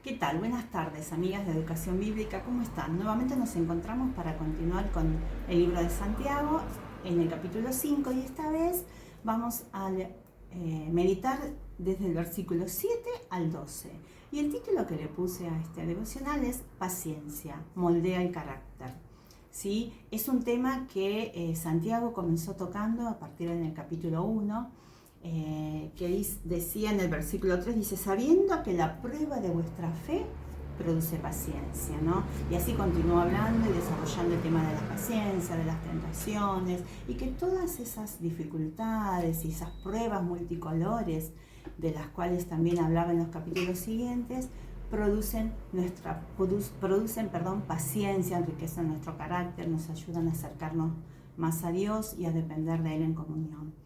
¿Qué tal? Buenas tardes, amigas de Educación Bíblica, ¿cómo están? Nuevamente nos encontramos para continuar con el libro de Santiago en el capítulo 5 y esta vez vamos a meditar desde el versículo 7 al 12. Y el título que le puse a este devocional es Paciencia, moldea el carácter. ¿Sí? Es un tema que Santiago comenzó tocando a partir del capítulo 1. Que decía en el versículo 3, dice, sabiendo que la prueba de vuestra fe produce paciencia, ¿no? Y así continúa hablando y desarrollando el tema de la paciencia, de las tentaciones, y que todas esas dificultades y esas pruebas multicolores, de las cuales también hablaba en los capítulos siguientes, producen paciencia, enriquecen nuestro carácter, nos ayudan a acercarnos más a Dios y a depender de Él en comunión.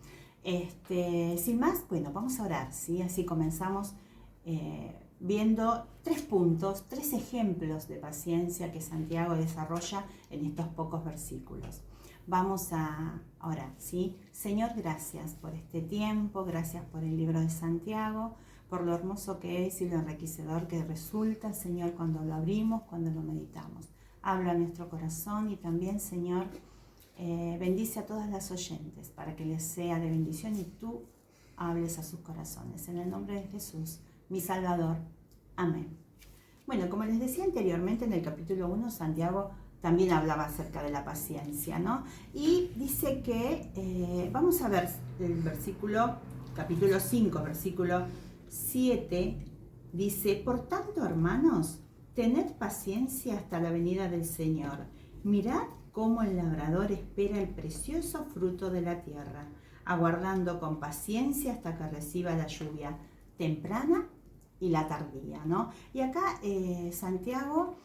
Sin más, bueno, vamos a orar, ¿sí? Así comenzamos viendo 3 puntos, 3 ejemplos de paciencia que Santiago desarrolla en estos pocos versículos. Vamos a orar, ¿sí? Señor, gracias por este tiempo, gracias por el libro de Santiago, por lo hermoso que es y lo enriquecedor que resulta, Señor, cuando lo abrimos, cuando lo meditamos. Habla a nuestro corazón y también, Señor, bendice a todas las oyentes para que les sea de bendición y tú hables a sus corazones. En el nombre de Jesús, mi Salvador. Amén. Bueno, como les decía anteriormente, en el capítulo 1, Santiago también hablaba acerca de la paciencia, ¿no? Y dice que, vamos a ver el capítulo 5, versículo 7, dice, por tanto, hermanos, tened paciencia hasta la venida del Señor. Mirad cómo el labrador espera el precioso fruto de la tierra, aguardando con paciencia hasta que reciba la lluvia temprana y la tardía, ¿no? Y acá Santiago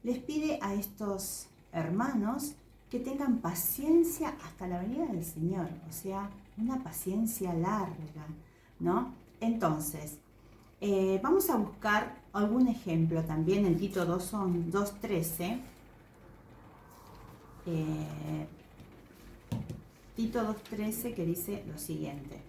les pide a estos hermanos que tengan paciencia hasta la venida del Señor, o sea, una paciencia larga, ¿no? Entonces, vamos a buscar algún ejemplo también en Tito 2:13. Tito 2:13 que dice lo siguiente.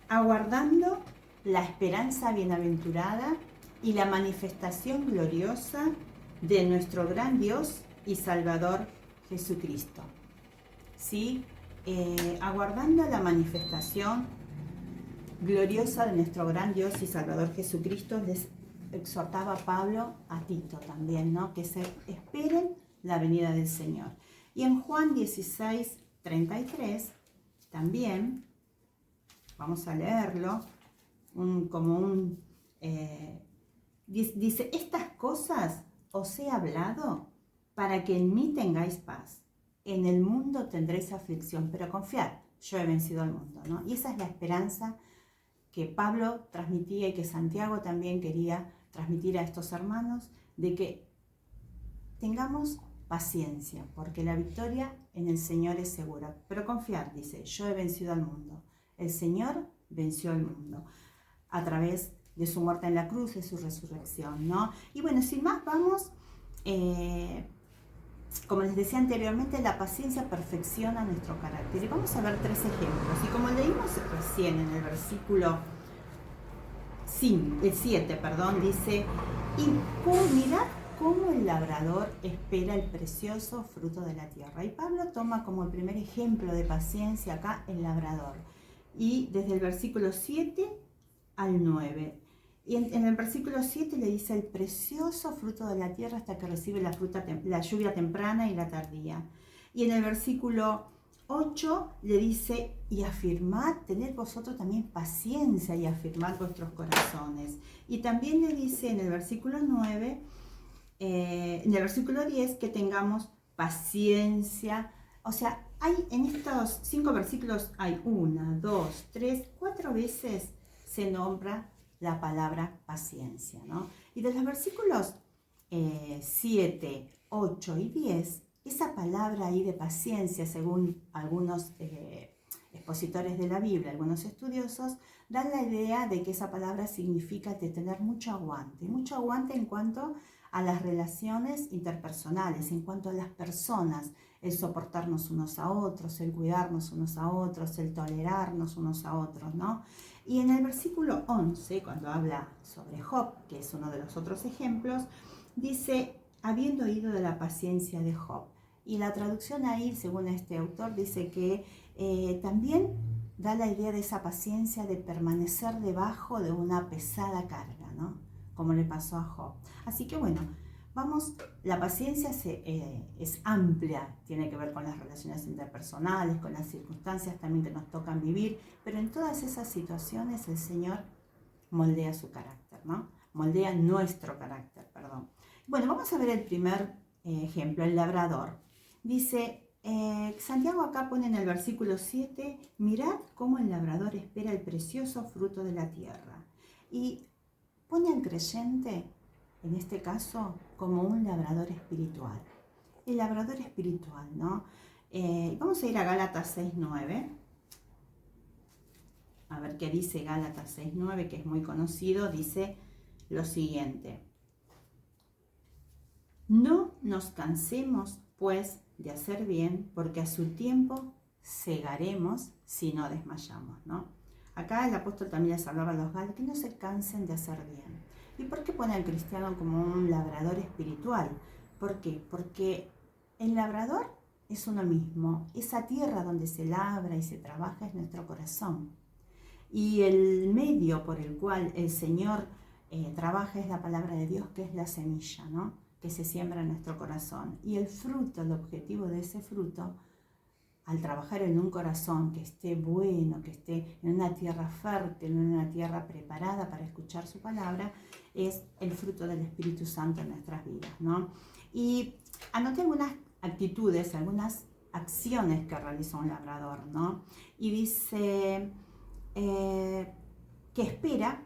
Aguardando la esperanza bienaventurada y la manifestación gloriosa de nuestro gran Dios y Salvador Jesucristo. ¿Sí? Aguardando la manifestación gloriosa de nuestro gran Dios y Salvador Jesucristo, les exhortaba Pablo a Tito también, ¿no? Que se esperen la venida del Señor. Y en Juan 16:33 también, vamos a leerlo, dice, estas cosas os he hablado para que en mí tengáis paz. En el mundo tendréis aflicción, pero confiad, yo he vencido al mundo, ¿no? Y esa es la esperanza que Pablo transmitía y que Santiago también quería transmitir a estos hermanos, de que tengamos paciencia, porque la victoria en el Señor es segura. Pero confiar, dice, yo he vencido al mundo. El Señor venció al mundo a través de su muerte en la cruz, de su resurrección, ¿no? Y bueno, sin más, vamos, como les decía anteriormente, la paciencia perfecciona nuestro carácter. Y vamos a ver 3 ejemplos. Y como leímos recién en el versículo 7, dice, y mirad cómo el labrador espera el precioso fruto de la tierra. Y Pablo toma como el primer ejemplo de paciencia acá el labrador. Y desde el versículo 7 al 9. Y en el versículo 7 le dice el precioso fruto de la tierra hasta que recibe la lluvia temprana y la tardía. Y en el versículo 8 le dice, y afirmad, tened vosotros también paciencia y afirmad vuestros corazones. Y también le dice en el versículo 9, en el versículo 10, que tengamos paciencia. O sea, en estos 5 versículos hay 1, 2, 3, 4 veces se nombra la palabra paciencia, ¿no? Y de los versículos 7, 8 y 10, esa palabra ahí de paciencia, según algunos expositores de la Biblia, algunos estudiosos, dan la idea de que esa palabra significa de tener mucho aguante en cuanto a las relaciones interpersonales, en cuanto a las personas, el soportarnos unos a otros, el cuidarnos unos a otros, el tolerarnos unos a otros, ¿no? Y en el versículo 11, cuando habla sobre Job, que es uno de los otros ejemplos, dice, habiendo oído de la paciencia de Job. Y la traducción ahí, según este autor, dice que también da la idea de esa paciencia de permanecer debajo de una pesada carga, ¿no? Como le pasó a Job. Así que bueno, vamos, la paciencia es amplia, tiene que ver con las relaciones interpersonales, con las circunstancias también que nos tocan vivir, pero en todas esas situaciones el Señor moldea su carácter, ¿no? Moldea nuestro carácter, perdón. Bueno, vamos a ver el primer ejemplo, el labrador. Dice, Santiago acá pone en el versículo 7, mirad cómo el labrador espera el precioso fruto de la tierra. Y pone al creyente, en este caso, como un labrador espiritual. El labrador espiritual, ¿no? Vamos a ir a Gálatas 6:9. A ver qué dice Gálatas 6:9, que es muy conocido. Dice lo siguiente. No nos cansemos, pues, de hacer bien, porque a su tiempo segaremos si no desmayamos, ¿no? Acá el apóstol también les hablaba a los Gálatas que no se cansen de hacer bien. ¿Y por qué pone al cristiano como un labrador espiritual? ¿Por qué? Porque el labrador es uno mismo. Esa tierra donde se labra y se trabaja es nuestro corazón. Y el medio por el cual el Señor trabaja es la palabra de Dios, que es la semilla, ¿no? Que se siembra en nuestro corazón. Y el fruto, el objetivo de ese fruto, al trabajar en un corazón que esté bueno, que esté en una tierra fértil, en una tierra preparada para escuchar su palabra, es el fruto del Espíritu Santo en nuestras vidas, ¿no? Y anoté algunas actitudes, algunas acciones que realiza un labrador, ¿no? Y dice que espera.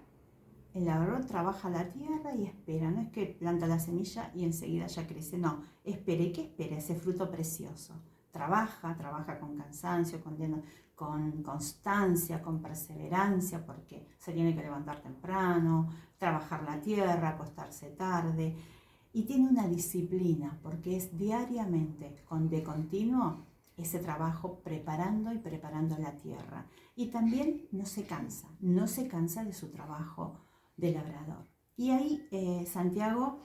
El labrador trabaja la tierra y espera, no es que planta la semilla y enseguida ya crece, no, espera. ¿Y qué espera? Ese fruto precioso. Trabaja con cansancio, con constancia, con perseverancia, porque se tiene que levantar temprano, trabajar la tierra, acostarse tarde, y tiene una disciplina, porque es diariamente, de continuo, ese trabajo preparando y preparando la tierra. Y también no se cansa de su trabajo de labrador. Y ahí Santiago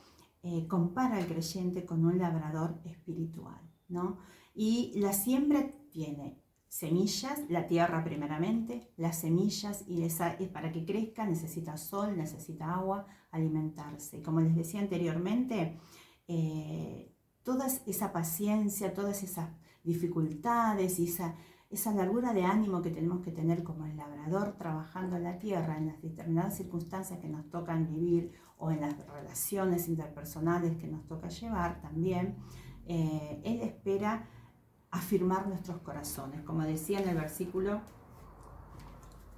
compara al creyente con un labrador espiritual, ¿no? Y la siembra tiene semillas, la tierra primeramente, las semillas, y para que crezca necesita sol, necesita agua, alimentarse. Y como les decía anteriormente, toda esa paciencia, todas esas dificultades y esa largura de ánimo que tenemos que tener como el labrador trabajando en la tierra, en las determinadas circunstancias que nos tocan vivir o en las relaciones interpersonales que nos toca llevar también, Él espera afirmar nuestros corazones. Como decía en el versículo,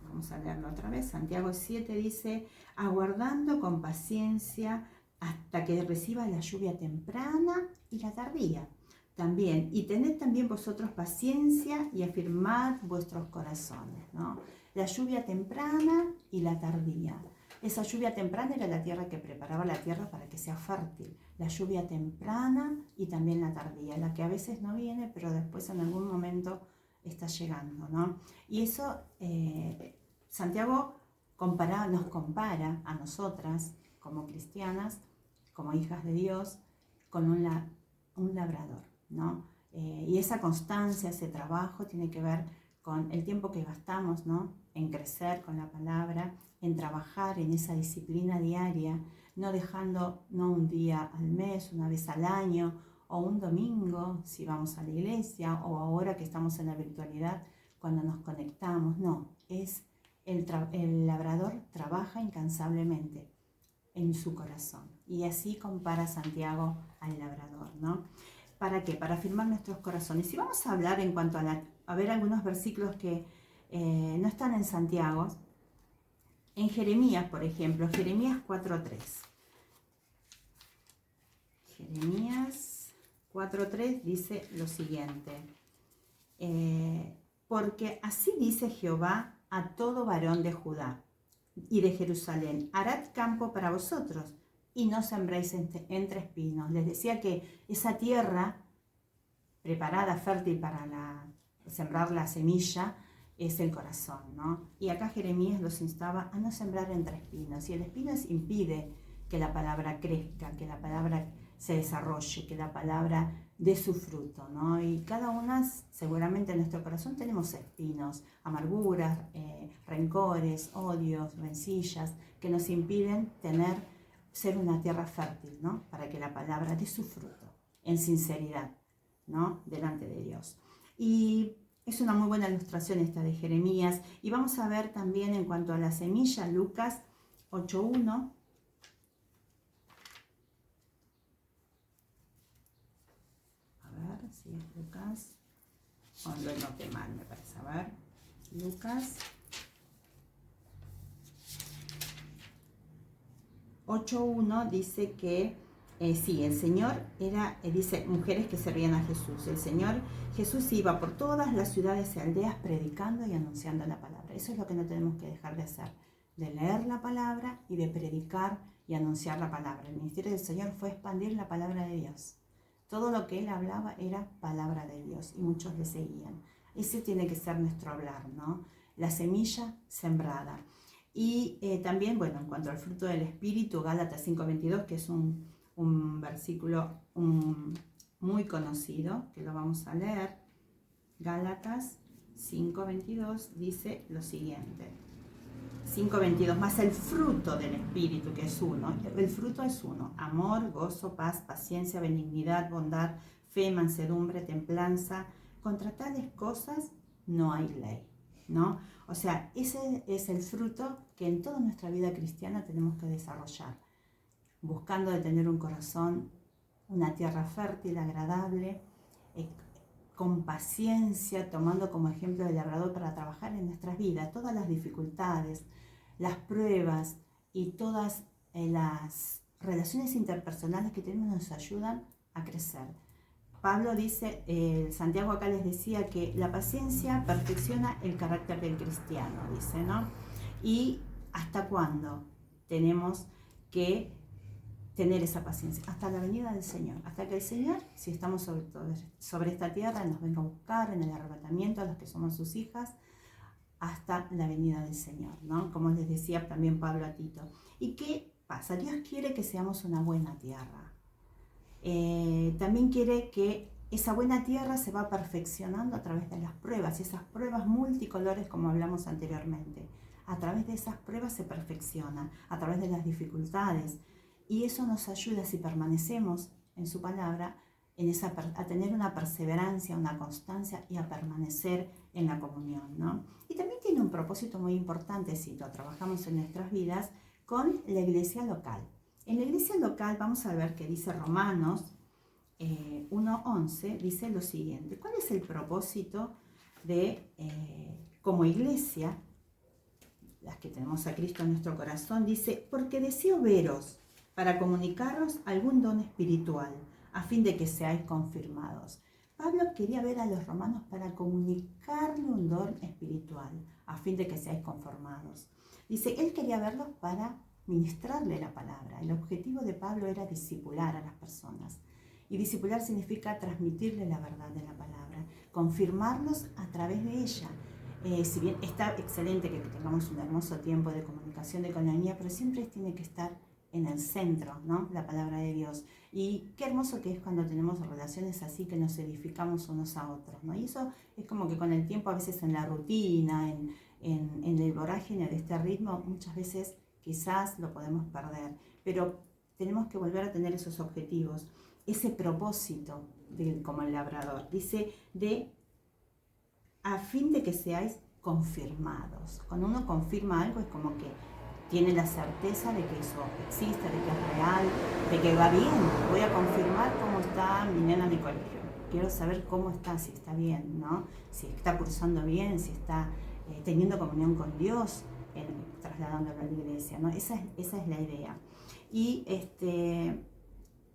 vamos a leerlo otra vez, Santiago 7 dice, aguardando con paciencia hasta que reciba la lluvia temprana y la tardía. También, y tened también vosotros paciencia y afirmad vuestros corazones, ¿no? La lluvia temprana y la tardía. Esa lluvia temprana era la tierra que preparaba la tierra para que sea fértil. La lluvia temprana y también la tardía, la que a veces no viene, pero después en algún momento está llegando, ¿no? Y eso Santiago nos compara a nosotras como cristianas, como hijas de Dios, con un labrador, ¿no? Y esa constancia, ese trabajo tiene que ver con el tiempo que gastamos, ¿no? En crecer con la palabra, en trabajar en esa disciplina diaria, no dejando no un día al mes, una vez al año, o un domingo si vamos a la iglesia, o ahora que estamos en la virtualidad cuando nos conectamos. No, es el labrador trabaja incansablemente en su corazón. Y así compara Santiago al labrador, ¿no? ¿Para qué? Para afirmar nuestros corazones. Y vamos a hablar en cuanto a ver algunos versículos que no están en Santiago. En Jeremías, por ejemplo, Jeremías 4:3. Jeremías 4:3 dice lo siguiente. Porque así dice Jehová a todo varón de Judá y de Jerusalén, harad campo para vosotros, y no sembréis entre espinos. Les decía que esa tierra preparada, fértil para sembrar la semilla, es el corazón, ¿no? Y acá Jeremías los instaba a no sembrar entre espinos. Y el espino impide que la palabra crezca, que la palabra se desarrolle, que la palabra dé su fruto, ¿no? Y cada una, seguramente en nuestro corazón tenemos espinos, amarguras, rencores, odios, rencillas, que nos impiden ser una tierra fértil, ¿no? Para que la palabra dé su fruto, en sinceridad, ¿no? Delante de Dios. Y es una muy buena ilustración esta de Jeremías. Y vamos a ver también en cuanto a la semilla, Lucas 8:1. A ver si es Lucas. Lo noté mal, me parece. A ver, Lucas 8:1 dice que sí, el Señor dice, mujeres que servían a Jesús. Jesús iba por todas las ciudades y aldeas predicando y anunciando la palabra. Eso es lo que no tenemos que dejar de hacer, de leer la palabra y de predicar y anunciar la palabra. El ministerio del Señor fue expandir la palabra de Dios. Todo lo que Él hablaba era palabra de Dios y muchos le seguían. Ese tiene que ser nuestro hablar, ¿no? La semilla sembrada. Y también, bueno, en cuanto al fruto del Espíritu, Gálatas 5:22, que es un versículo muy conocido, que lo vamos a leer. Gálatas 5:22 dice lo siguiente. 5:22, más el fruto del Espíritu, que es uno. El fruto es uno: amor, gozo, paz, paciencia, benignidad, bondad, fe, mansedumbre, templanza. Contra tales cosas no hay ley, ¿no? O sea, ese es el fruto que en toda nuestra vida cristiana tenemos que desarrollar, buscando de tener un corazón, una tierra fértil, agradable, con paciencia, tomando como ejemplo el labrador para trabajar en nuestras vidas. Todas las dificultades, las pruebas y todas las relaciones interpersonales que tenemos nos ayudan a crecer. Pablo dice, Santiago acá les decía que la paciencia perfecciona el carácter del cristiano, dice, ¿no? ¿Y hasta cuándo tenemos que tener esa paciencia? Hasta la venida del Señor, hasta que el Señor, si estamos sobre esta tierra, nos venga a buscar en el arrebatamiento a los que somos sus hijas, hasta la venida del Señor, ¿no? Como les decía también Pablo a Tito. ¿Y qué pasa? Dios quiere que seamos una buena tierra. También quiere que esa buena tierra se va perfeccionando a través de las pruebas, y esas pruebas multicolores, como hablamos anteriormente. A través de esas pruebas se perfecciona, a través de las dificultades. Y eso nos ayuda, si permanecemos en su palabra, a tener una perseverancia, una constancia y a permanecer en la comunión, ¿no? Y también tiene un propósito muy importante si lo trabajamos en nuestras vidas con la iglesia local. En la iglesia local vamos a ver que dice Romanos 1:11, dice lo siguiente. ¿Cuál es el propósito de, como iglesia, las que tenemos a Cristo en nuestro corazón? Dice, porque deseo veros para comunicaros algún don espiritual, a fin de que seáis confirmados. Pablo quería ver a los romanos para comunicarle un don espiritual, a fin de que seáis conformados. Dice, él quería verlos para ministrarle la palabra. El objetivo de Pablo era discipular a las personas. Y discipular significa transmitirle la verdad de la palabra, confirmarlos a través de ella. Si bien está excelente que tengamos un hermoso tiempo de comunicación, de comunión, pero siempre tiene que estar en el centro, ¿no? La palabra de Dios. Y qué hermoso que es cuando tenemos relaciones así, que nos edificamos unos a otros, ¿no? Y eso es como que con el tiempo, a veces en la rutina, en el vorágine de este ritmo, muchas veces quizás lo podemos perder. Pero tenemos que volver a tener esos objetivos, ese propósito como el labrador. Dice, a fin de que seáis confirmados. Cuando uno confirma algo es como que tiene la certeza de que eso existe, de que es real, de que va bien. Voy a confirmar cómo está mi nena en el colegio. Quiero saber cómo está, si está bien, ¿no? Si está cursando bien, si está teniendo comunión con Dios, trasladándolo a la iglesia, ¿no? Esa es la idea. Y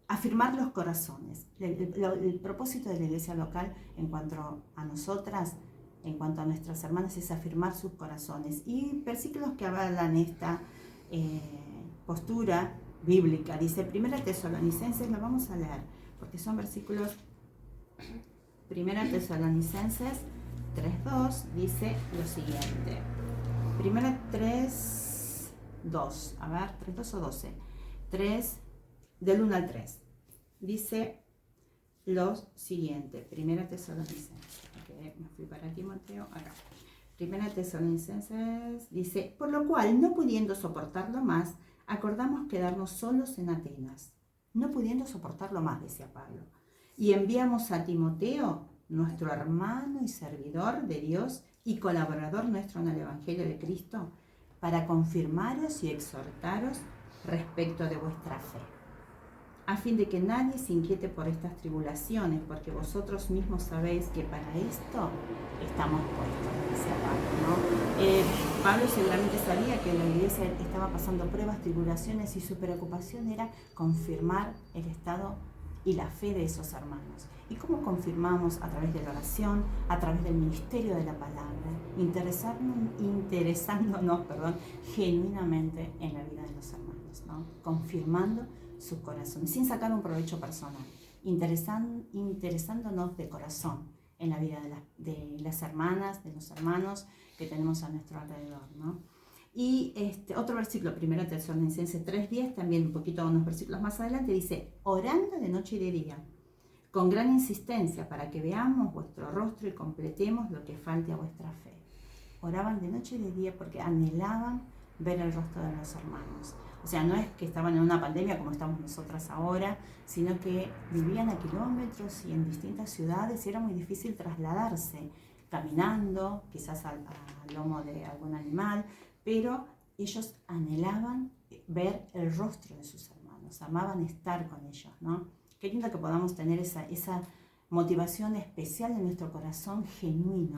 afirmar los corazones. El propósito de la iglesia local en cuanto a nosotras, en cuanto a nuestras hermanas, es afirmar sus corazones. Y versículos que avalan esta postura bíblica. Dice, Primera Tesalonicenses, lo vamos a leer, porque son versículos. Primera Tesalonicenses 3:2 dice lo siguiente. Primera 3:2, a ver, 3:2 o 12. 3, del 1 al 3. Dice lo siguiente. Primera Tesalonicenses. Okay, me fui para Timoteo, acá. Primera Tesalonicenses dice, por lo cual, no pudiendo soportarlo más, acordamos quedarnos solos en Atenas. No pudiendo soportarlo más, decía Pablo. Y enviamos a Timoteo, nuestro hermano y servidor de Dios y colaborador nuestro en el Evangelio de Cristo, para confirmaros y exhortaros respecto de vuestra fe, a fin de que nadie se inquiete por estas tribulaciones, porque vosotros mismos sabéis que para esto estamos puestos, decía Pablo, ¿no? Pablo seguramente sabía que la iglesia estaba pasando pruebas, tribulaciones, y su preocupación era confirmar el estado y la fe de esos hermanos. ¿Y cómo confirmamos? A través de la oración, a través del ministerio de la palabra, interesándonos genuinamente en la vida de los hermanos, ¿no? Confirmando su corazón, sin sacar un provecho personal, interesándonos de corazón en la vida de las hermanas, de los hermanos que tenemos a nuestro alrededor, ¿no? Y otro versículo, 1 Tesalonicenses 3:10, también un poquito unos versículos más adelante, dice, orando de noche y de día, con gran insistencia, para que veamos vuestro rostro y completemos lo que falte a vuestra fe. Oraban de noche y de día porque anhelaban ver el rostro de los hermanos. O sea, no es que estaban en una pandemia como estamos nosotras ahora, sino que vivían a kilómetros y en distintas ciudades y era muy difícil trasladarse caminando, quizás al lomo de algún animal, pero ellos anhelaban ver el rostro de sus hermanos, amaban estar con ellos, ¿no? Qué lindo que podamos tener esa motivación especial en nuestro corazón genuino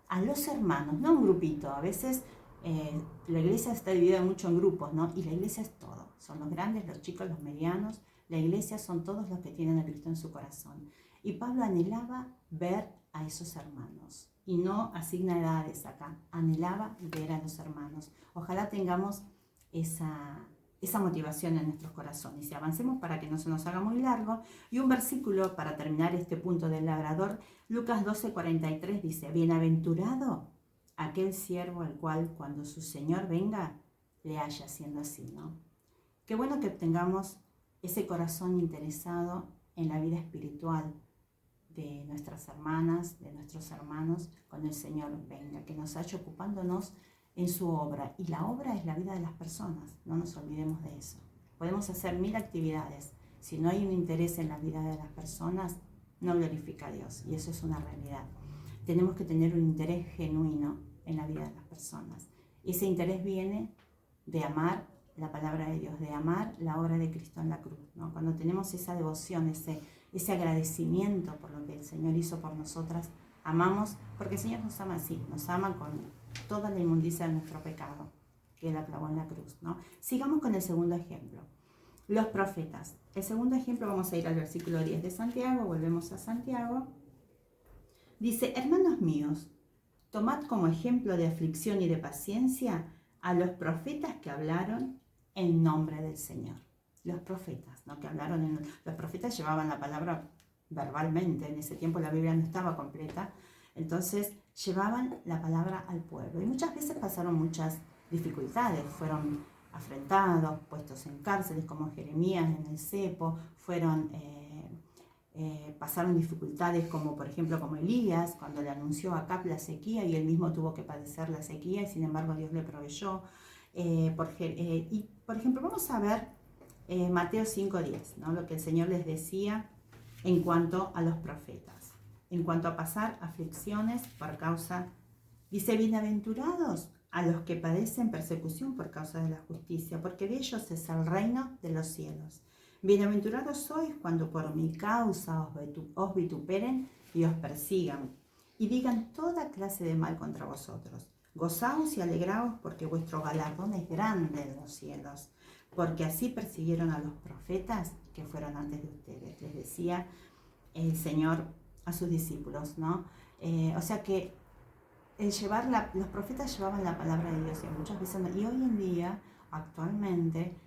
a los hermanos, no un grupito. A veces la iglesia está dividida mucho en grupos, ¿no? Y la iglesia es todo. Son los grandes, los chicos, los medianos. La iglesia son todos los que tienen a Cristo en su corazón. Y Pablo anhelaba ver a esos hermanos. Y no asigna edades acá. Anhelaba ver a los hermanos. Ojalá tengamos esa motivación en nuestros corazones. Y avancemos para que no se nos haga muy largo. Y un versículo para terminar este punto del labrador. Lucas 12:43 dice, bienaventurado aquel siervo al cual cuando su Señor venga le haya siendo así, ¿no? Qué bueno que tengamos ese corazón interesado en la vida espiritual de nuestras hermanas, de nuestros hermanos, cuando el Señor venga, que nos haya ocupándonos en su obra. Y la obra es la vida de las personas, no nos olvidemos de eso. Podemos hacer 1000 actividades, si no hay un interés en la vida de las personas, no glorifica a Dios, y eso es una realidad. Tenemos que tener un interés genuino en la vida de las personas. Ese interés viene de amar la palabra de Dios, de amar la obra de Cristo en la cruz, ¿no? Cuando tenemos esa devoción, ese agradecimiento por lo que el Señor hizo por nosotras, amamos, porque el Señor nos ama así, nos ama con toda la inmundicia de nuestro pecado, que Él clavó en la cruz, ¿no? Sigamos con el segundo ejemplo, los profetas. El segundo ejemplo, vamos a ir al versículo 10 de Santiago, volvemos a Santiago. Dice, hermanos míos, tomad como ejemplo de aflicción y de paciencia a los profetas que hablaron en nombre del Señor. Los profetas, ¿no? Los profetas llevaban la palabra verbalmente. En ese tiempo la Biblia no estaba completa. Entonces llevaban la palabra al pueblo. Y muchas veces pasaron muchas dificultades. Fueron afrentados, puestos en cárceles como Jeremías en el cepo. Pasaron dificultades como, por ejemplo, como Elías, cuando le anunció a Acab la sequía y él mismo tuvo que padecer la sequía y sin embargo Dios le proveyó. Por ejemplo, vamos a ver Mateo 5:10, ¿no? Lo que el Señor les decía en cuanto a los profetas, en cuanto a pasar aflicciones por causa, dice, bienaventurados a los que padecen persecución por causa de la justicia, porque de ellos es el reino de los cielos. Bienaventurados sois cuando por mi causa os vituperen y os persigan, y digan toda clase de mal contra vosotros. Gozaos y alegraos, porque vuestro galardón es grande en los cielos, porque así persiguieron a los profetas que fueron antes de ustedes. Les decía el Señor a sus discípulos, ¿no? O sea que los profetas llevaban la palabra de Dios y muchas veces, y hoy en día, actualmente,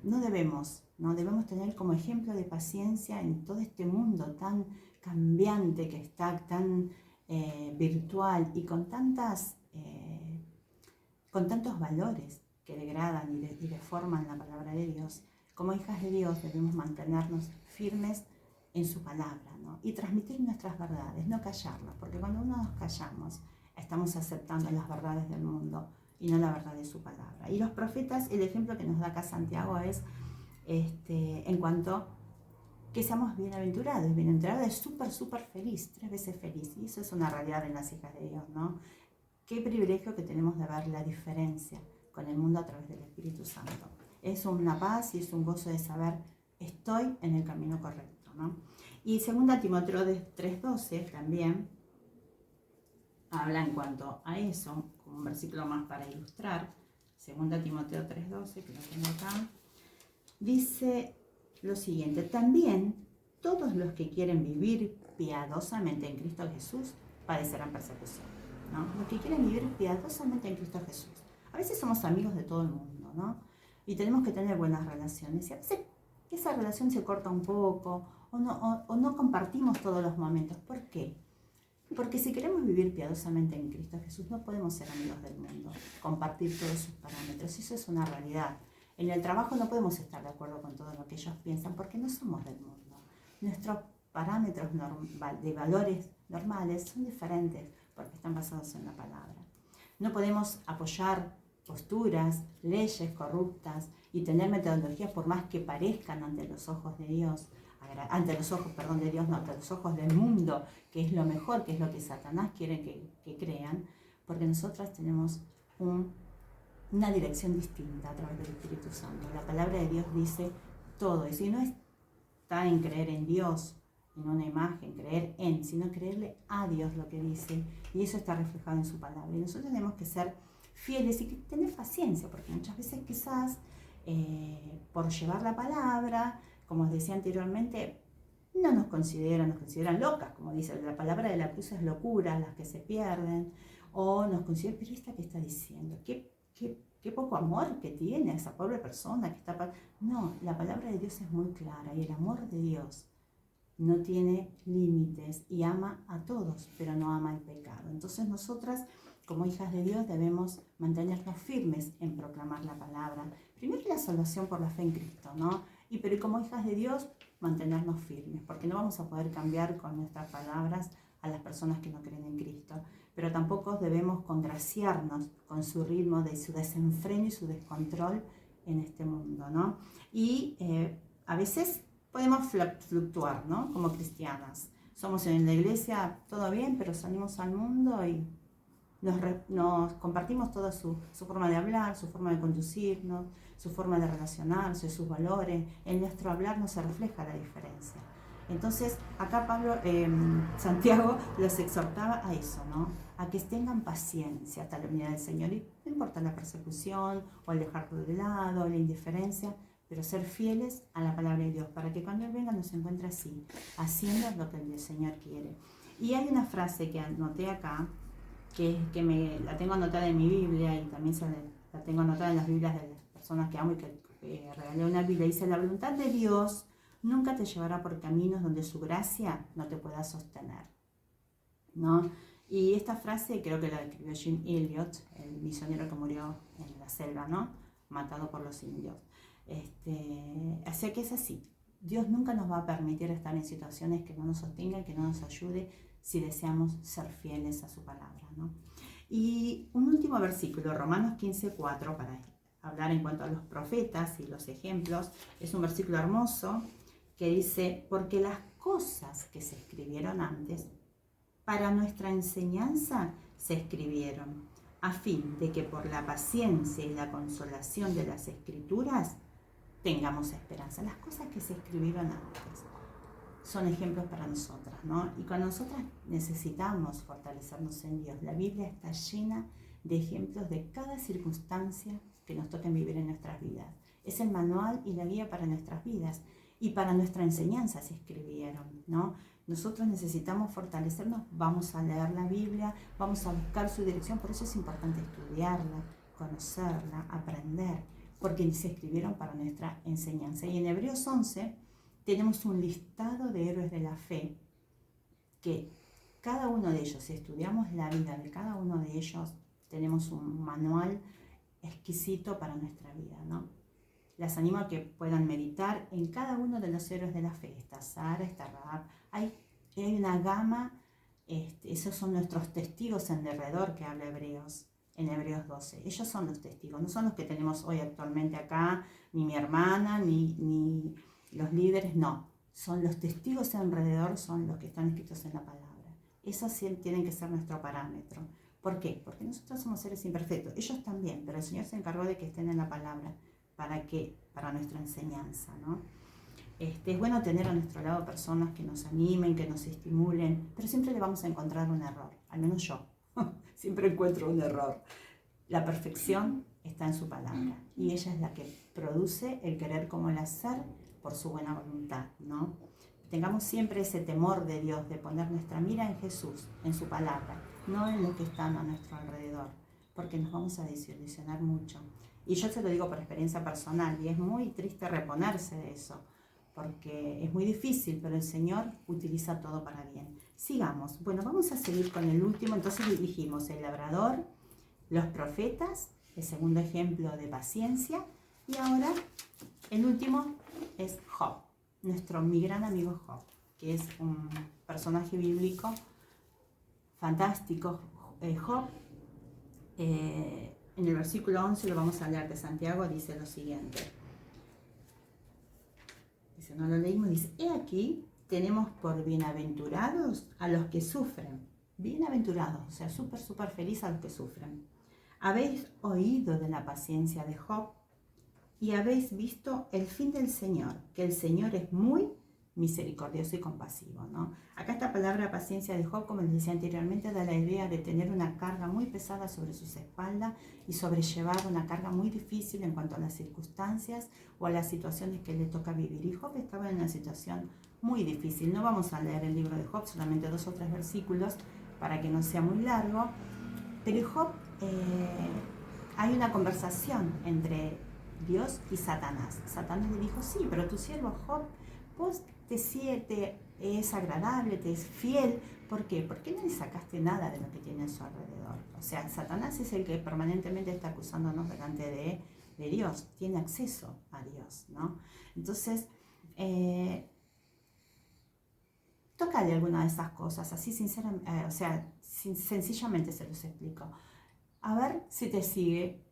no debemos tener como ejemplo de paciencia en todo este mundo tan cambiante que está, tan virtual y con tantos valores que degradan y deforman la palabra de Dios. Como hijas de Dios debemos mantenernos firmes en su palabra, ¿no? Y transmitir nuestras verdades, no callarlas, porque cuando uno nos callamos estamos aceptando las verdades del mundo y no la verdad de su palabra. Y los profetas, el ejemplo que nos da acá Santiago es en cuanto que seamos bienaventurados. Bienaventurado es súper feliz, 3 veces feliz, y eso es una realidad en las hijas de Dios, ¿no? Qué privilegio que tenemos de ver la diferencia con el mundo a través del Espíritu Santo. Es una paz y es un gozo de saber, estoy en el camino correcto, ¿no? Y 2 Timoteo 3:12 también habla en cuanto a eso, como un versículo más para ilustrar. 2 Timoteo 3:12, que lo tengo acá, dice lo siguiente: también todos los que quieren vivir piadosamente en Cristo Jesús padecerán persecución, ¿no? Los que quieren vivir piadosamente en Cristo Jesús. A veces somos amigos de todo el mundo, ¿no? Y tenemos que tener buenas relaciones. Y a veces esa relación se corta un poco o no compartimos todos los momentos. ¿Por qué? Porque si queremos vivir piadosamente en Cristo Jesús, no podemos ser amigos del mundo, compartir todos sus parámetros. Eso es una realidad. En el trabajo no podemos estar de acuerdo con todo lo que ellos piensan porque no somos del mundo. Nuestros parámetros de valores normales son diferentes porque están basados en la palabra. No podemos apoyar posturas, leyes corruptas y tener metodologías por más que parezcan ante los ojos de Dios, ante los ojos del mundo, que es lo mejor, que es lo que Satanás quiere que crean, porque nosotras tenemos una dirección distinta a través del Espíritu Santo. La palabra de Dios dice todo, y si no está en creer en Dios, en una imagen, creer en, sino creerle a Dios lo que dice, y eso está reflejado en su palabra. Y nosotros tenemos que ser fieles y tener paciencia, porque muchas veces quizás por llevar la palabra, como os decía anteriormente, no nos consideran locas, como dice la palabra de la cruz, es locura, las que se pierden, o nos consideran, pero esta que está diciendo, qué poco amor que tiene esa pobre persona que está... No, la palabra de Dios es muy clara y el amor de Dios no tiene límites y ama a todos, pero no ama el pecado. Entonces nosotras, como hijas de Dios, debemos mantenernos firmes en proclamar la palabra. Primero la salvación por la fe en Cristo, ¿no? Pero como hijas de Dios, mantenernos firmes, porque no vamos a poder cambiar con nuestras palabras a las personas que no creen en Cristo. Pero tampoco debemos congraciarnos con su ritmo, de su desenfreno y su descontrol en este mundo, ¿no? Y a veces podemos fluctuar, ¿no? Como cristianas. Somos en la iglesia, todo bien, pero salimos al mundo y nos compartimos toda su forma de hablar, su forma de conducirnos, su forma de relacionarse, sus valores. En nuestro hablar no se refleja la diferencia. Entonces, acá Santiago los exhortaba a eso, ¿no? A que tengan paciencia hasta la venida del Señor. Y no importa la persecución o el dejarlo de lado, la indiferencia, pero ser fieles a la palabra de Dios, para que cuando Él venga nos encuentre así, haciendo lo que el Señor quiere. Y hay una frase que anoté acá, que la tengo anotada en mi Biblia y también la tengo anotada en las Biblias de las personas que amo y que regalé una Biblia. Dice: la voluntad de Dios nunca te llevará por caminos donde su gracia no te pueda sostener, ¿no? Y esta frase creo que la escribió Jim Elliot, el misionero que murió en la selva, ¿no? Matado por los indios. Así que es así. Dios nunca nos va a permitir estar en situaciones que no nos sostengan, que no nos ayude, si deseamos ser fieles a su palabra, ¿no? Y un último versículo, Romanos 15:4, para hablar en cuanto a los profetas y los ejemplos. Es un versículo hermoso que dice: porque las cosas que se escribieron antes para nuestra enseñanza se escribieron, a fin de que por la paciencia y la consolación de las Escrituras tengamos esperanza. Las cosas que se escribieron antes son ejemplos para nosotras, ¿no? Y cuando nosotras necesitamos fortalecernos en Dios, la Biblia está llena de ejemplos de cada circunstancia que nos toquen vivir en nuestras vidas. Es el manual y la guía para nuestras vidas y para nuestra enseñanza se escribieron, ¿no? Nosotros necesitamos fortalecernos, vamos a leer la Biblia, vamos a buscar su dirección, por eso es importante estudiarla, conocerla, aprender, porque se escribieron para nuestra enseñanza. Y en Hebreos 11 tenemos un listado de héroes de la fe, que cada uno de ellos, si estudiamos la vida de cada uno de ellos, tenemos un manual exquisito para nuestra vida, ¿no? Las animo a que puedan meditar en cada uno de los héroes de la fe. Está Sara, está Rahab, hay una gama, esos son nuestros testigos en derredor que habla Hebreos, en Hebreos 12. Ellos son los testigos, no son los que tenemos hoy actualmente acá, ni mi hermana, ni los líderes, no. Son los testigos alrededor, son los que están escritos en la palabra. Esos sí tienen que ser nuestro parámetro. ¿Por qué? Porque nosotros somos seres imperfectos, ellos también, pero el Señor se encargó de que estén en la palabra. Para nuestra enseñanza, ¿no? Es bueno tener a nuestro lado personas que nos animen, que nos estimulen, pero siempre le vamos a encontrar un error, al menos yo, siempre encuentro un error. La perfección está en su palabra y ella es la que produce el querer como el hacer por su buena voluntad, ¿no? Tengamos siempre ese temor de Dios, de poner nuestra mira en Jesús, en su palabra, no en lo que está a nuestro alrededor, porque nos vamos a desilusionar mucho. Y yo te lo digo por experiencia personal, y es muy triste reponerse de eso, porque es muy difícil, pero el Señor utiliza todo para bien. Sigamos. Bueno, vamos a seguir con el último. Entonces dijimos el labrador, los profetas, el segundo ejemplo de paciencia, y ahora el último es Job, mi gran amigo Job, que es un personaje bíblico fantástico. Job, en el versículo 11, lo vamos a leer de Santiago, dice lo siguiente. Dice, no lo leímos, dice, he aquí, tenemos por bienaventurados a los que sufren. Bienaventurados, o sea, súper feliz a los que sufren. Habéis oído de la paciencia de Job y habéis visto el fin del Señor, que el Señor es muy misericordioso y compasivo, ¿no? Acá esta palabra paciencia de Job, como les decía anteriormente, da la idea de tener una carga muy pesada sobre sus espaldas y sobrellevar una carga muy difícil en cuanto a las circunstancias o a las situaciones que le toca vivir. Y Job estaba en una situación muy difícil. No vamos a leer el libro de Job, solamente 2 o 3 versículos para que no sea muy largo, pero Job, hay una conversación entre Dios y Satanás. Satanás le dijo, sí, pero tu siervo Job, vos te es agradable, te es fiel. ¿Por qué? Porque no le sacaste nada de lo que tiene a su alrededor. O sea, Satanás es el que permanentemente está acusándonos delante de Dios. Tiene acceso a Dios, ¿no? Entonces, tócale alguna de esas cosas, así sinceramente, sencillamente se los explico. A ver si te sigue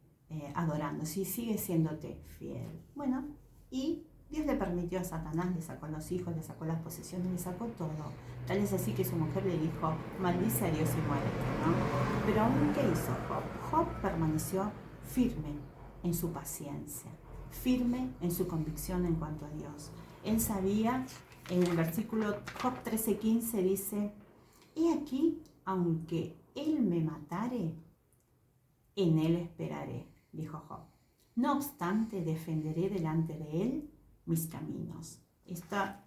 adorando, si sigue siéndote fiel. Bueno, y Dios le permitió a Satanás, le sacó los hijos, le sacó las posesiones, le sacó todo. Tal es así que su mujer le dijo, maldice a Dios y muérete, ¿no? Pero aún, ¿qué hizo Job? Job permaneció firme en su paciencia, firme en su convicción en cuanto a Dios. Él sabía, en el versículo Job 13:15 dice, he aquí, aunque él me matare, en él esperaré, dijo Job. No obstante, defenderé delante de él mis caminos. Esta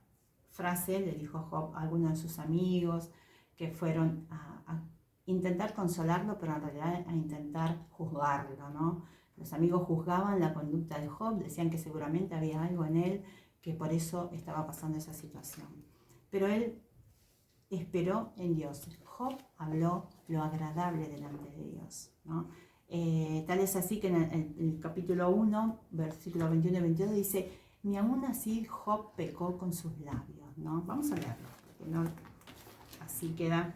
frase le dijo Job a algunos de sus amigos que fueron a intentar consolarlo, pero en realidad a intentar juzgarlo, ¿no? Los amigos juzgaban la conducta de Job, decían que seguramente había algo en él que por eso estaba pasando esa situación. Pero él esperó en Dios. Job habló lo agradable delante de Dios, ¿no? Tal es así que en el capítulo 1, versículos 21 y 22 dice, ni aún así Job pecó con sus labios, ¿no? Vamos a leerlo, porque no, así queda.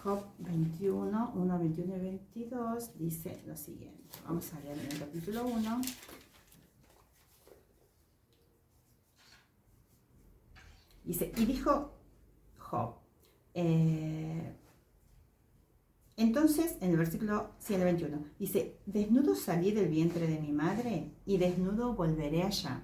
Job 21, 1, 21 y 22 dice lo siguiente. Vamos a leer en el capítulo 1. Dice, y dijo Job, entonces, en el versículo 121, dice, desnudo salí del vientre de mi madre y desnudo volveré allá.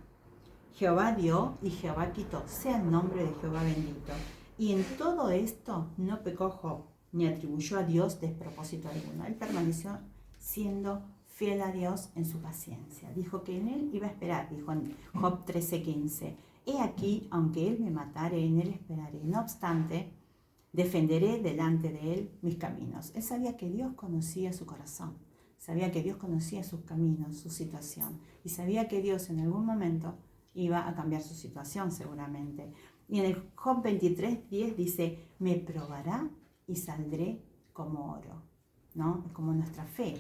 Jehová dio y Jehová quitó, sea el nombre de Jehová bendito. Y en todo esto no pecó Job, ni atribuyó a Dios despropósito alguno. Él permaneció siendo fiel a Dios en su paciencia. Dijo que en él iba a esperar, dijo en Job 13:15. He aquí, aunque él me matare, en él esperaré. No obstante, defenderé delante de él mis caminos. Él sabía que Dios conocía su corazón. sabía que Dios conocía sus caminos, su situación, y sabía que Dios en algún momento iba a cambiar su situación seguramente. Y en el Job 23:10 dice, me probará y saldré como oro, ¿no? Es como nuestra fe,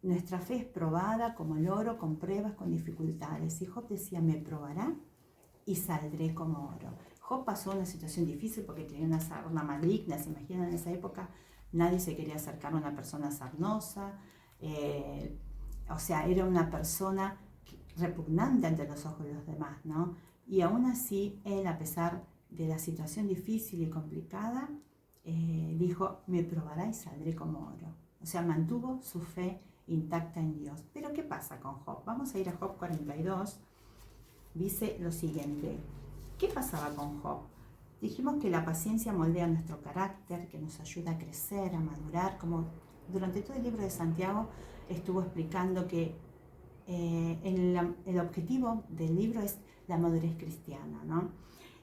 nuestra fe es probada como el oro, con pruebas, con dificultades. Y Job decía, me probará y saldré como oro. Job pasó una situación difícil porque tenía una sarna maligna. Se imaginan, en esa época nadie se quería acercar a una persona sarnosa. O sea, era una persona repugnante ante los ojos de los demás, ¿no? Y aún así, él, a pesar de la situación difícil y complicada, dijo, me probará y saldré como oro. O sea, mantuvo su fe intacta en Dios. Pero ¿qué pasa con Job? Vamos a ir a Job 42. Dice lo siguiente. ¿Qué pasaba con Job? Dijimos que la paciencia moldea nuestro carácter, que nos ayuda a crecer, a madurar, como durante todo el libro de Santiago estuvo explicando que el objetivo del libro es la madurez cristiana, ¿no?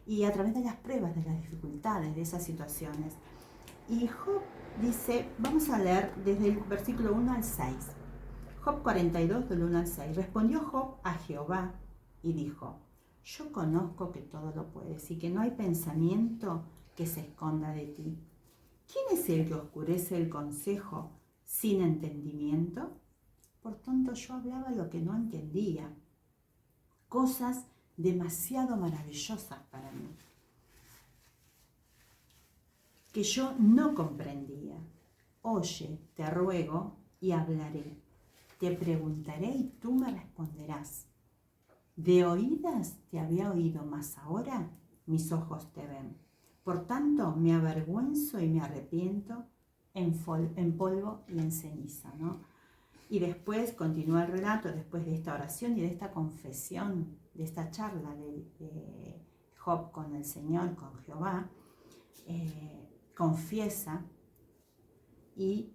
Y a través de las pruebas, de las dificultades, de esas situaciones. Y Job dice, vamos a leer desde el versículo 1 al 6. Job 42, del 1 al 6. Respondió Job a Jehová y dijo, yo conozco que todo lo puedes y que no hay pensamiento que se esconda de ti. ¿Quién es el que oscurece el consejo sin entendimiento? Por tanto, yo hablaba lo que no entendía, cosas demasiado maravillosas para mí, que yo no comprendía. Oye, te ruego y hablaré. Te preguntaré y tú me responderás. De oídas te había oído, mas ahora mis ojos te ven. Por tanto, me avergüenzo y me arrepiento en polvo y en ceniza, ¿no? Y después continúa el relato, después de esta oración y de esta confesión, de esta charla de Job con el Señor, con Jehová, confiesa y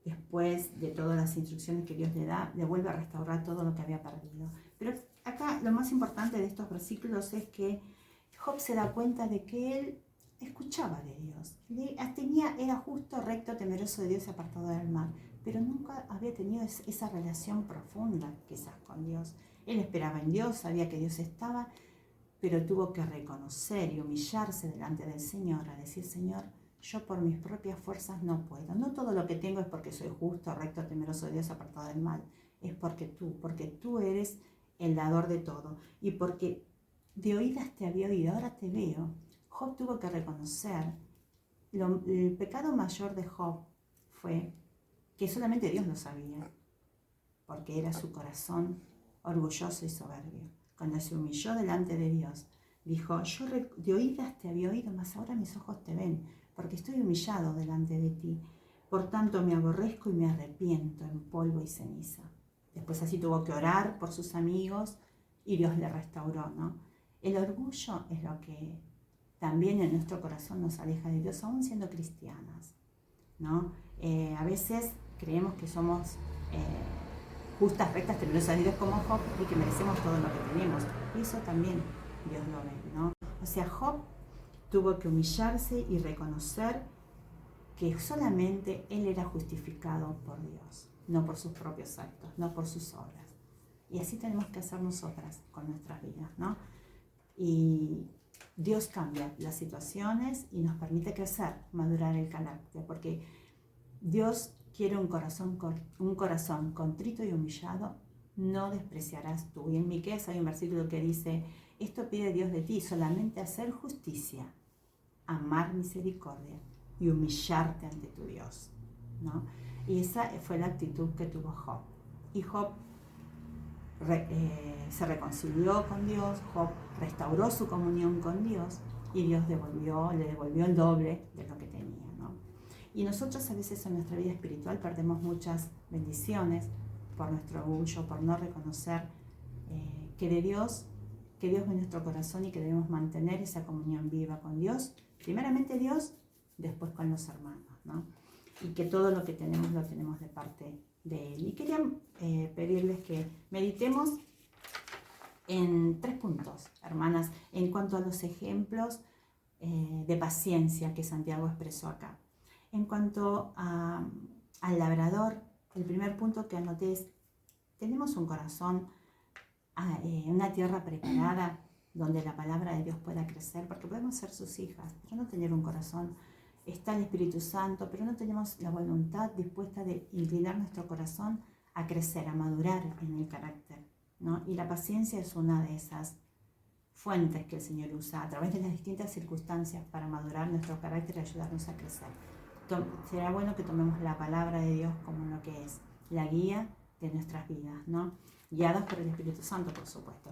después de todas las instrucciones que Dios le da, le vuelve a restaurar todo lo que había perdido. Pero acá lo más importante de estos versículos es que Job se da cuenta de que él escuchaba de Dios. Era justo, recto, temeroso de Dios y apartado del mal, pero nunca había tenido esa relación profunda quizás con Dios. Él esperaba en Dios, sabía que Dios estaba, pero tuvo que reconocer y humillarse delante del Señor, a decir, Señor, yo por mis propias fuerzas no puedo. No todo lo que tengo es porque soy justo, recto, temeroso de Dios, apartado del mal. Es porque tú eres el dador de todo. Y porque de oídas te había oído, ahora te veo. Job tuvo que reconocer, el pecado mayor de Job fue que solamente Dios lo sabía, porque era su corazón orgulloso y soberbio. Cuando se humilló delante de Dios, dijo, yo de oídas te había oído, mas ahora mis ojos te ven, porque estoy humillado delante de ti. Por tanto me aborrezco y me arrepiento en polvo y ceniza. Después así tuvo que orar por sus amigos y Dios le restauró, ¿no? El orgullo es lo que también en nuestro corazón nos aleja de Dios, aún siendo cristianas, ¿no? A veces creemos que somos justas, rectas, temerosas de Dios como Job y que merecemos todo lo que tenemos. Y eso también Dios lo ve, ¿no? O sea, Job tuvo que humillarse y reconocer que solamente él era justificado por Dios, no por sus propios actos, no por sus obras. Y así tenemos que hacer nosotras con nuestras vidas, ¿no? Y Dios cambia las situaciones y nos permite crecer, madurar el carácter, porque Dios quiere un corazón contrito y humillado, no despreciarás tú. Y en Miqueas hay un versículo que dice, esto pide Dios de ti, solamente hacer justicia, amar misericordia y humillarte ante tu Dios, ¿no? Y esa fue la actitud que tuvo Job. Y Job se reconcilió con Dios, Job restauró su comunión con Dios y Dios le devolvió el doble de lo que tenía, ¿no? Y nosotros a veces en nuestra vida espiritual perdemos muchas bendiciones por nuestro orgullo, por no reconocer que Dios ve nuestro corazón y que debemos mantener esa comunión viva con Dios, primeramente Dios, después con los hermanos, ¿no? Y que todo lo que tenemos lo tenemos de parte de Él. Y quería pedirles que meditemos en 3 puntos, hermanas, en cuanto a los ejemplos de paciencia que Santiago expresó acá. En cuanto al labrador El primer punto que anoté es, tenemos un corazón, una tierra preparada donde la palabra de Dios pueda crecer, porque podemos ser sus hijas, pero no tener un corazón. Está el Espíritu Santo, pero no tenemos la voluntad dispuesta de inclinar nuestro corazón a crecer, a madurar en el carácter, ¿no? Y la paciencia es una de esas fuentes que el Señor usa a través de las distintas circunstancias para madurar nuestro carácter y ayudarnos a crecer. Será bueno que tomemos la palabra de Dios como lo que es, la guía de nuestras vidas, ¿no? Guiados por el Espíritu Santo, por supuesto.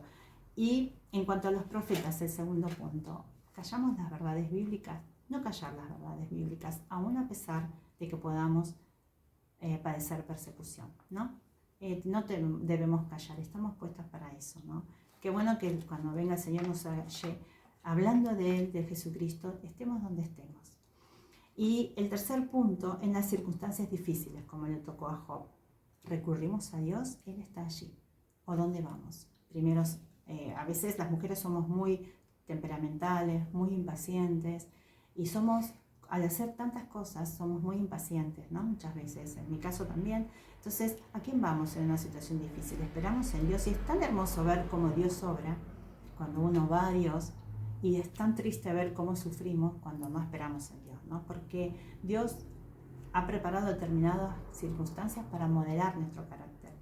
Y en cuanto a los profetas, el segundo punto, callamos las verdades bíblicas, no callar las verdades bíblicas, aún a pesar de que podamos padecer persecución, ¿no? No debemos callar, estamos puestos para eso, ¿no? Qué bueno que cuando venga el Señor nos halle hablando de Él, de Jesucristo, estemos donde estemos. Y el tercer punto, en las circunstancias difíciles, como le tocó a Job, recurrimos a Dios, Él está allí. ¿O dónde vamos? Primero, a veces las mujeres somos muy temperamentales, muy impacientes, y al hacer tantas cosas, somos muy impacientes, ¿no? Muchas veces, en mi caso también. Entonces, ¿a quién vamos en una situación difícil? Esperamos en Dios, y es tan hermoso ver cómo Dios obra cuando uno va a Dios, y es tan triste ver cómo sufrimos cuando no esperamos en Dios, ¿no? Porque Dios ha preparado determinadas circunstancias para modelar nuestro carácter.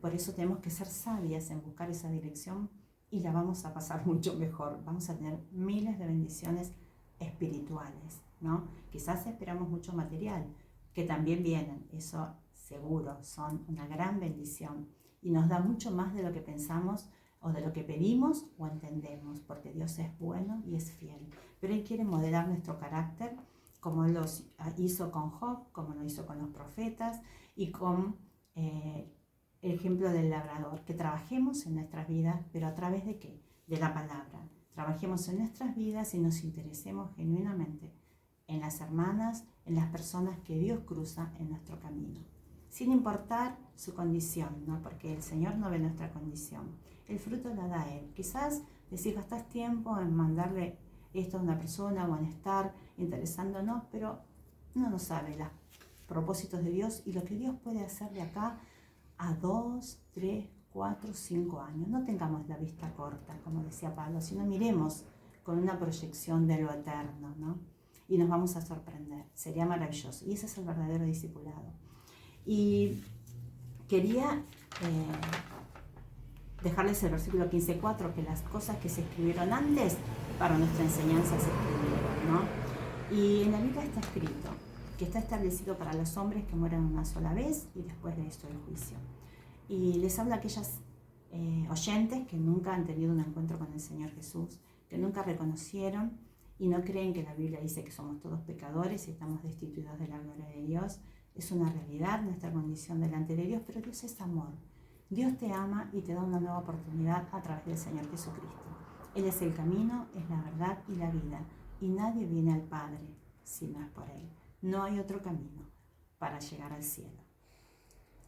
Por eso tenemos que ser sabias en buscar esa dirección, y la vamos a pasar mucho mejor. Vamos a tener miles de bendiciones espirituales, ¿no? Quizás esperamos mucho material, que también vienen, eso seguro, son una gran bendición y nos da mucho más de lo que pensamos o de lo que pedimos o entendemos, porque Dios es bueno y es fiel. Pero Él quiere modelar nuestro carácter, como lo hizo con Job, como lo hizo con los profetas y con el ejemplo del labrador, que trabajemos en nuestras vidas, pero a través de ¿qué? De la palabra. Trabajemos en nuestras vidas y nos interesemos genuinamente en las hermanas, en las personas que Dios cruza en nuestro camino, sin importar su condición, ¿no? Porque el Señor no ve nuestra condición. El fruto lo da Él. Quizás decís, gastás tiempo en mandarle esto a una persona o en estar interesándonos, pero uno no sabe los propósitos de Dios y lo que Dios puede hacer de acá a 2, 3, 4, 5 años. No tengamos la vista corta, como decía Pablo, sino miremos con una proyección de lo eterno, ¿no? Y nos vamos a sorprender. Sería maravilloso. Y ese es el verdadero discipulado. Y quería dejarles el versículo 15:4, que las cosas que se escribieron antes para nuestra enseñanza se escribieron, ¿no? Y en la Biblia está escrito que está establecido para los hombres que mueran una sola vez y después de esto el juicio. Y les habla a aquellas oyentes que nunca han tenido un encuentro con el Señor Jesús, que nunca reconocieron y no creen que la Biblia dice que somos todos pecadores y estamos destituidos de la gloria de Dios. Es una realidad nuestra condición delante de Dios, pero Dios es amor. Dios te ama y te da una nueva oportunidad a través del Señor Jesucristo. Él es el camino, es la verdad y la vida, y nadie viene al Padre si no es por Él. No hay otro camino para llegar al cielo,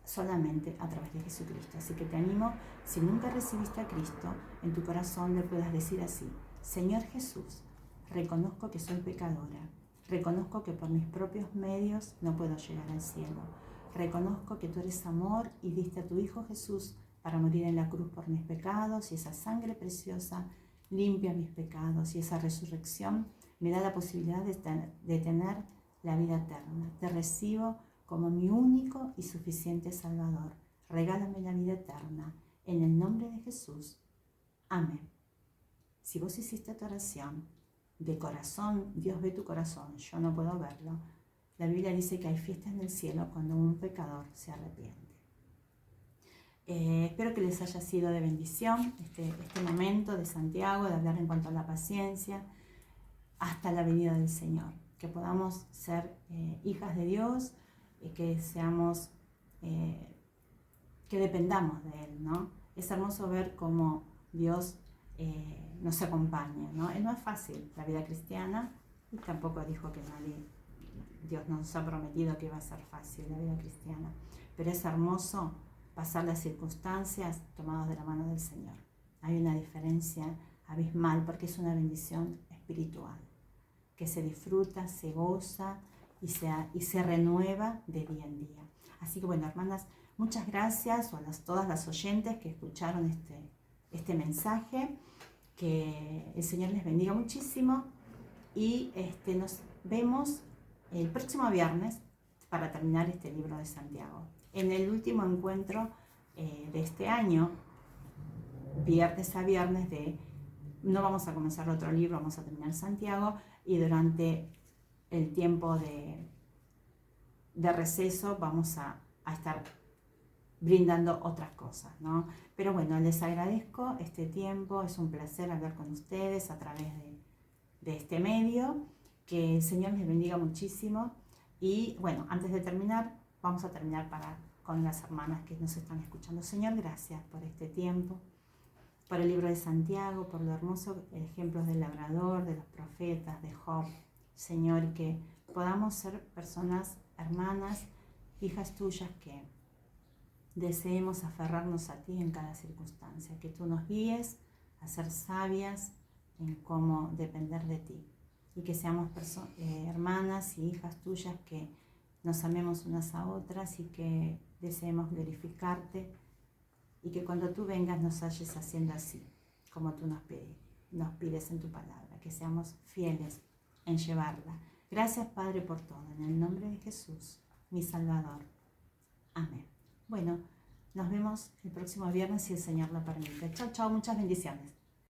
solamente a través de Jesucristo. Así que te animo, si nunca recibiste a Cristo, en tu corazón le puedas decir así: Señor Jesús, reconozco que soy pecadora, reconozco que por mis propios medios no puedo llegar al cielo, reconozco que tú eres amor y diste a tu Hijo Jesús para morir en la cruz por mis pecados, y esa sangre preciosa limpia mis pecados, y esa resurrección me da la posibilidad de tener la vida eterna. Te recibo como mi único y suficiente Salvador. Regálame la vida eterna, en el nombre de Jesús. Amén. Si vos hiciste tu oración de corazón, Dios ve tu corazón, yo no puedo verlo. La Biblia dice que hay fiesta en el cielo cuando un pecador se arrepiente. Espero que les haya sido de bendición este momento de Santiago, de hablar en cuanto a la paciencia, hasta la venida del Señor. Que podamos ser hijas de Dios, que seamos, que dependamos de Él, ¿no? Es hermoso ver cómo Dios nos acompaña, ¿no? No es fácil la vida cristiana, y tampoco dijo que Dios nos ha prometido que va a ser fácil la vida cristiana, pero es hermoso pasar las circunstancias tomados de la mano del Señor. Hay una diferencia abismal porque es una bendición espiritual que se disfruta, se goza y se renueva de día en día. Así que bueno, hermanas, muchas gracias a todas las oyentes que escucharon este mensaje. Que el Señor les bendiga muchísimo y nos vemos el próximo viernes para terminar este libro de Santiago. En el último encuentro de este año, viernes a viernes, no vamos a comenzar otro libro, vamos a terminar Santiago, y durante el tiempo de receso vamos a estar brindando otras cosas, ¿no? Pero bueno, les agradezco este tiempo, es un placer hablar con ustedes a través de este medio, que el Señor les bendiga muchísimo. Y bueno, antes de terminar, vamos a terminar con las hermanas que nos están escuchando. Señor, gracias por este tiempo, por el libro de Santiago, por lo hermoso ejemplos del labrador, de los profetas, de Job. Señor, que podamos ser personas, hermanas, hijas tuyas, que deseemos aferrarnos a ti en cada circunstancia, que tú nos guíes a ser sabias en cómo depender de ti, y que seamos hermanas y hijas tuyas que nos amemos unas a otras y que deseemos glorificarte, y que cuando tú vengas nos halles haciendo así, como tú nos pides en tu palabra, que seamos fieles en llevarla. Gracias, Padre, por todo, en el nombre de Jesús, mi Salvador. Amén. Bueno, nos vemos el próximo viernes si el Señor lo permite. Chao, chao, muchas bendiciones.